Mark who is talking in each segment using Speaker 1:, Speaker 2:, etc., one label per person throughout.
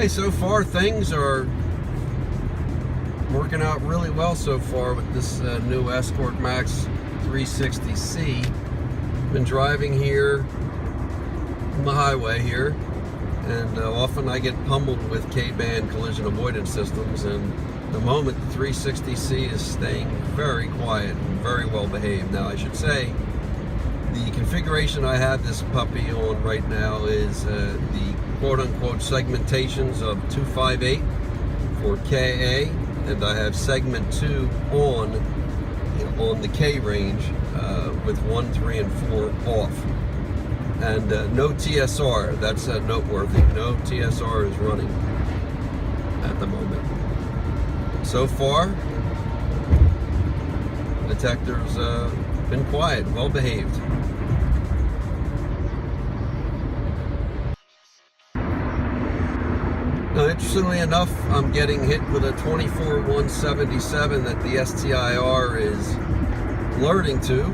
Speaker 1: Anyway, so far things are working out really well so far with this new Escort Max 360C. Been driving here on the highway here, and often I get pummeled with K-band collision avoidance systems, and at the moment the 360C is staying very quiet and very well behaved. Now I should say the configuration I have this puppy on right now is the quote-unquote segmentations of 258 for KA, and I have segment 2 on the K range with 1, 3, and 4 off. And no TSR, that's noteworthy. No TSR is running at the moment. So far, the detector's been quiet, well behaved. Now, interestingly enough, I'm getting hit with a 24-177 that the STIR is alerting to.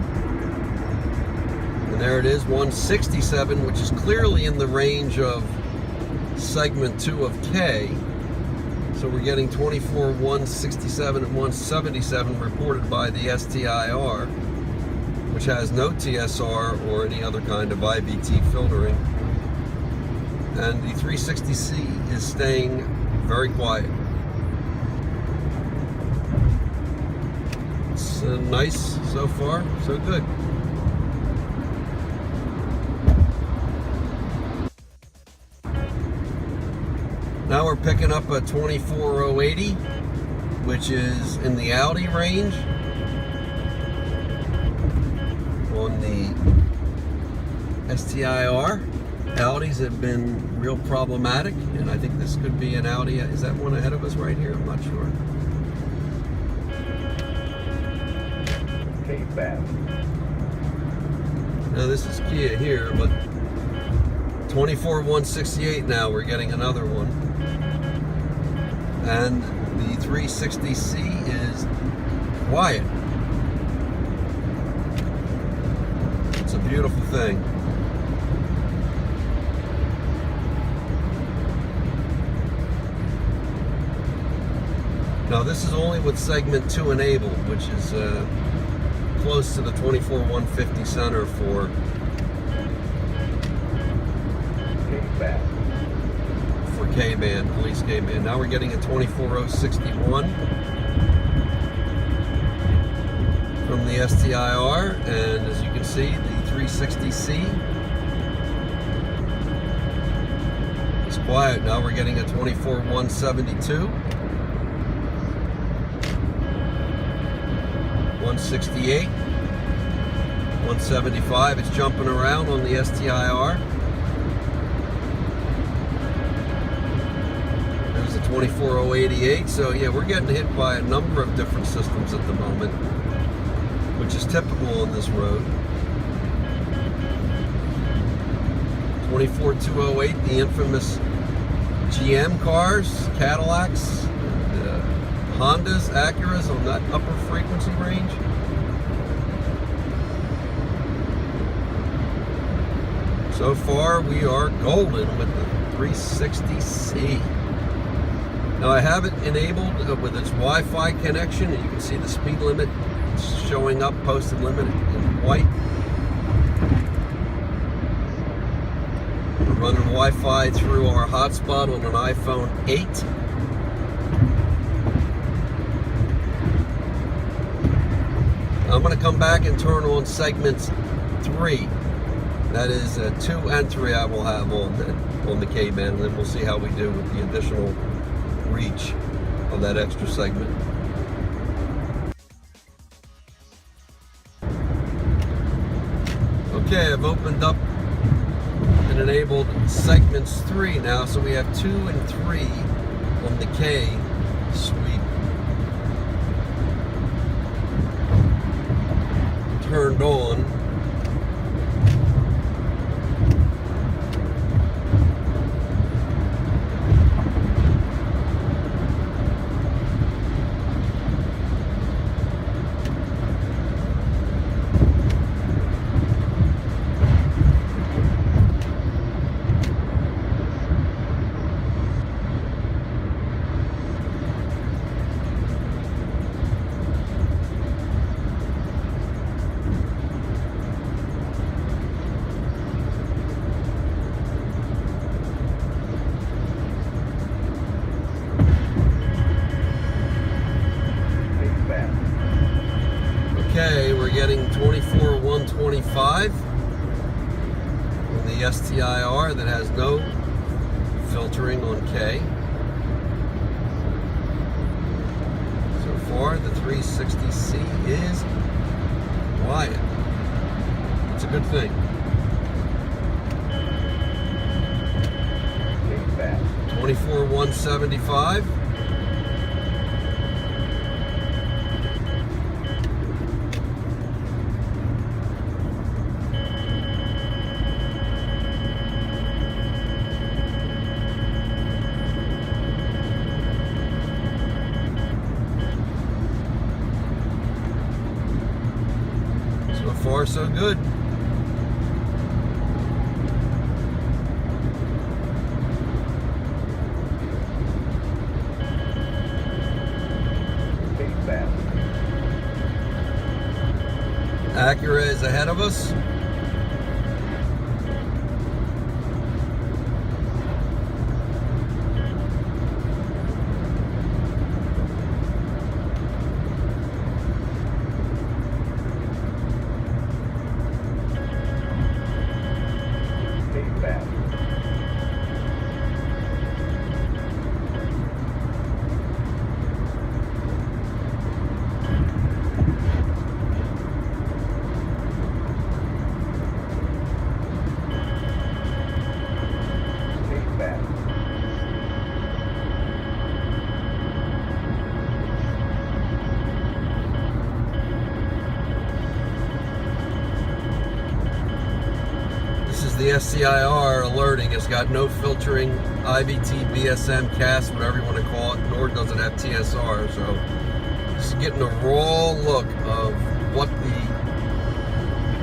Speaker 1: And there it is, 167, which is clearly in the range of segment 2 of K. So we're getting 24-167 and 177 reported by the STIR, which has no TSR or any other kind of IVT filtering. And the 360C is staying very quiet. It's nice so far, so good. Now we're picking up a 24080, which is in the Audi range on the STIR. Audis have been real problematic, and I think this could be an Audi. Is that one ahead of us right here? I'm not sure.
Speaker 2: Okay, bad.
Speaker 1: Now this is Kia here, but 24-168 now, we're getting another one. And the 360C is quiet. It's a beautiful thing. Now this is only with segment 2 enabled, which is close to the 24-150 center for K-band, police K-band. Now we're getting a 24-061 from the STIR, and as you can see, the 360C is quiet. Now we're getting a 24-172. 168, 175, it's jumping around on the STIR. There's a 24088, so yeah, we're getting hit by a number of different systems at the moment, which is typical on this road. 24208, the infamous GM cars, Cadillacs, Hondas, Acuras on that upper frequency range. So far, we are golden with the 360C. Now, I have it enabled with its Wi-Fi connection, and you can see the speed limit showing up, posted limit in white. We're running Wi-Fi through our hotspot on an iPhone 8. I'm going to come back and turn on segments 3. That is 2 and 3 I will have on the K-band, and then we'll see how we do with the additional reach of that extra segment. Okay, I've opened up and enabled segments 3 now, so we have 2 and 3 on the K sweep turned on. 175. And the STIR that has no filtering on K. So far, the 360C is quiet. It's a good thing. 24,175. So far, so good. Acura is ahead of us. The SCIR alerting has got no filtering, IVT, BSM, CAS, whatever you want to call it, nor does it have TSR. So this is getting a raw look of what the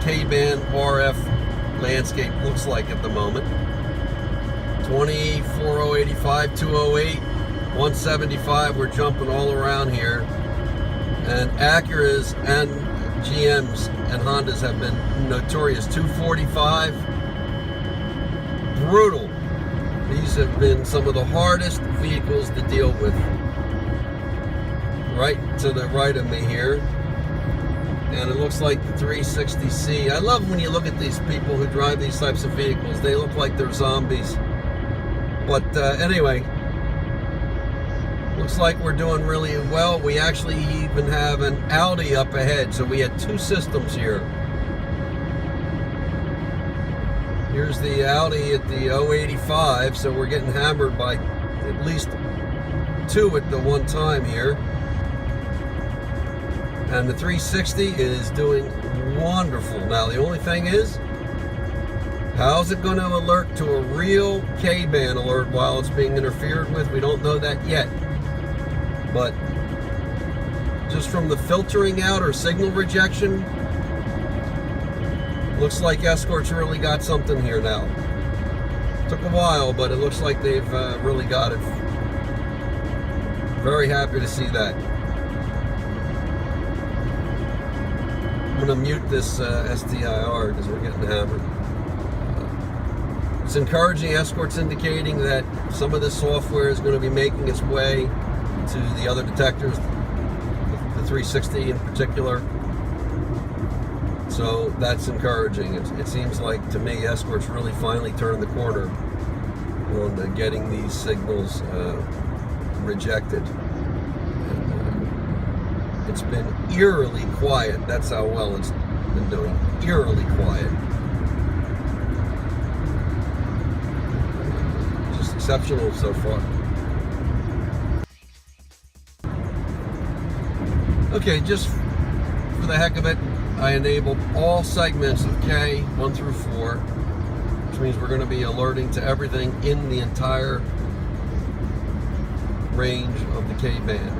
Speaker 1: K-band RF landscape looks like at the moment. 24,085, 208, 175, we're jumping all around here. And Acuras and GMs and Hondas have been notorious. 245. Brutal. These have been some of the hardest vehicles to deal with. Right to the right of me here. And it looks like the 360C. I love when you look at these people who drive these types of vehicles. They look like they're zombies. But anyway, looks like we're doing really well. We actually even have an Audi up ahead. So we had two systems here. Here's the Audi at the 085, so we're getting hammered by at least two at the one time here. And the 360 is doing wonderful. Now, the only thing is, how's it going to alert to a real K-band alert while it's being interfered with? We don't know that yet. But just from the filtering out or signal rejection, looks like Escort's really got something here now. Took a while, but it looks like they've really got it. Very happy to see that. I'm going to mute this STIR because we're getting hammered. It's encouraging. Escort's indicating that some of this software is going to be making its way to the other detectors, the 360 in particular. So that's encouraging. It seems like, to me, Escort's really finally turned the corner on getting these signals rejected. And, it's been eerily quiet. That's how well it's been doing. Eerily quiet. Just exceptional so far. Okay, just for the heck of it, I enabled all segments of K, 1 through 4, which means we're going to be alerting to everything in the entire range of the K-band,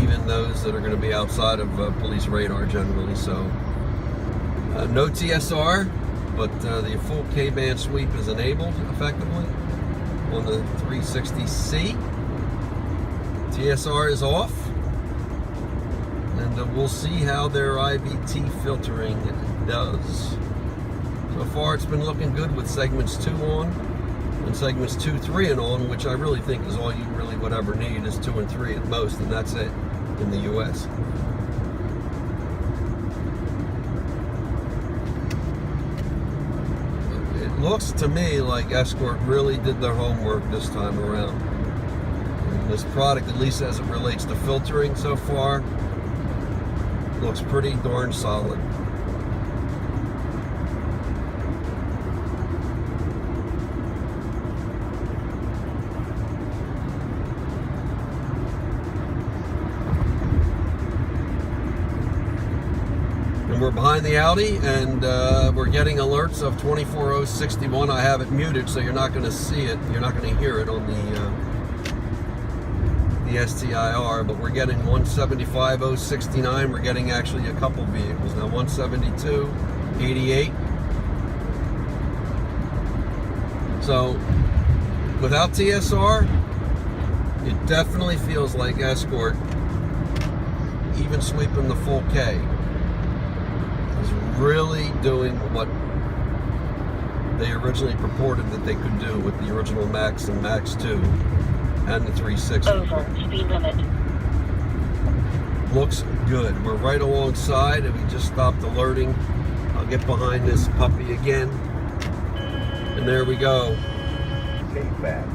Speaker 1: even those that are going to be outside of police radar generally. So no TSR, but the full K-band sweep is enabled effectively on the 360C. TSR is off. And we'll see how their IVT filtering does. So far, it's been looking good with segments 2 on and segments 2, 3 and on, which I really think is all you really would ever need is 2 and 3 at most, and that's it in the US. looks to me like Escort really did their homework this time around. And this product, at least as it relates to filtering so far, looks pretty darn solid. And we're behind the Audi, and we're getting alerts of 24061. I have it muted, so you're not going to see it. You're not going to hear it on the STIR, but we're getting 175069. We're getting actually a couple vehicles now. 17288. So without TSR, it definitely feels like Escort, even sweeping the full K, is really doing what they originally purported that they could do with the original Max and Max 2 and the 360.
Speaker 2: Over speed limit.
Speaker 1: Looks good. We're right alongside, and we just stopped alerting. I'll get behind this puppy again, and there we go.
Speaker 3: Back.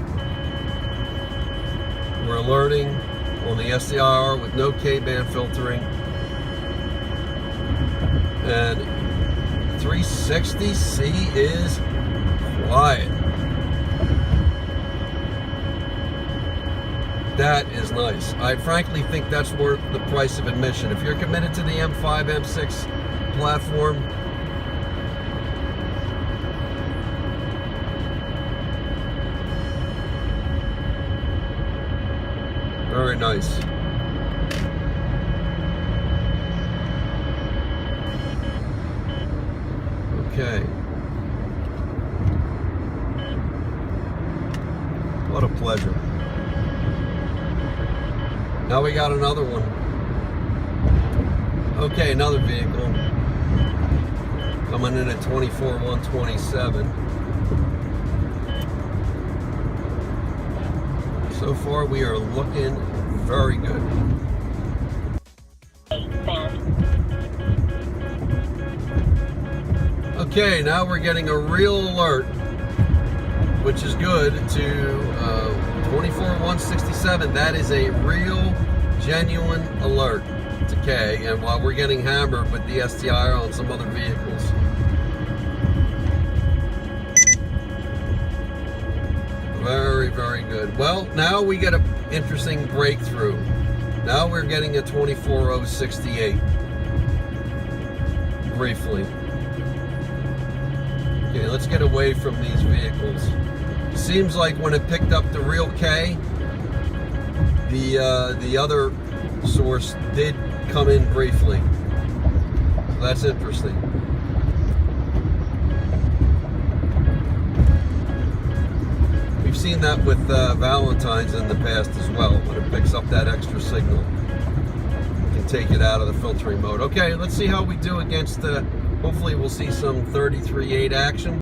Speaker 1: We're alerting on the STIR with no K-band filtering, and 360C is quiet. That is nice. I frankly think that's worth the price of admission. If you're committed to the M5, M6 platform, very nice. Okay. What a pleasure. Now we got another one. Okay, another vehicle coming in at 24127. So far we are looking very good. Okay, now we're getting a real alert, which is good, to 24167. That is a real, genuine alert to K, and while we're getting hammered with the STIR on some other vehicles. Very, very good. Well, now we get an interesting breakthrough. Now we're getting a 24068. Briefly. Okay, let's get away from these vehicles. Seems like when it picked up the real K, the other source did come in briefly. So that's interesting. We've seen that with Valentine's in the past as well. When it picks up that extra signal, you can take it out of the filtering mode. Okay, let's see how we do against hopefully we'll see some 33.8 action.